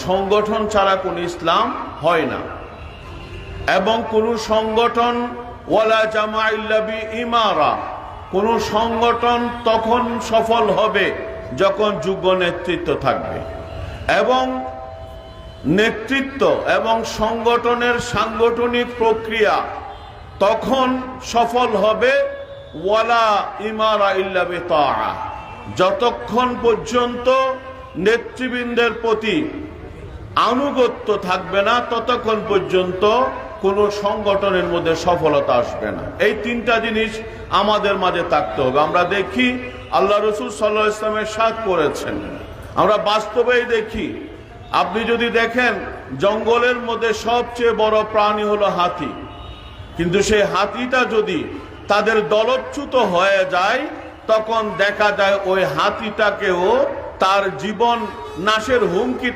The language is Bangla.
সংগঠন ছাড়া কোন ইসলাম হয় না, এবং কোন সংগঠন ওয়ালা জামা ইল্লা বি ইমারা, কোন সংগঠন তখন সফল হবে যখন যোগ্য নেতৃত্ব থাকবে, এবং নেতৃত্ব এবং সংগঠনের সাংগঠনিক প্রক্রিয়া তখন সফল হবে ওয়ালা ইমারা ইল্লা বি তাআ, যতক্ষণ পর্যন্ত নেতৃবৃন্দের প্রতি আনুগত্য থাকবে না ততক্ষণ পর্যন্ত কোন সংগঠনের মধ্যে সফলতা আসবে না। এই তিনটা জিনিস আমাদের মাঝে থাকতে হবে। আমরা দেখি আল্লাহ রাসূল সাল্লাল্লাহু আলাইহি ওয়াসাল্লাম ইরশাদ করেছেন, আমরা বাস্তবেই দেখি। আপনি যদি দেখেন জঙ্গলের মধ্যে সবচেয়ে বড় প্রাণী হলো হাতি, কিন্তু সেই হাতিটা যদি তাদের দলচ্যুত হয়ে যায় তখন দেখা যায় ওই হাতিটাকেও তার জীবন নাশের হুমকি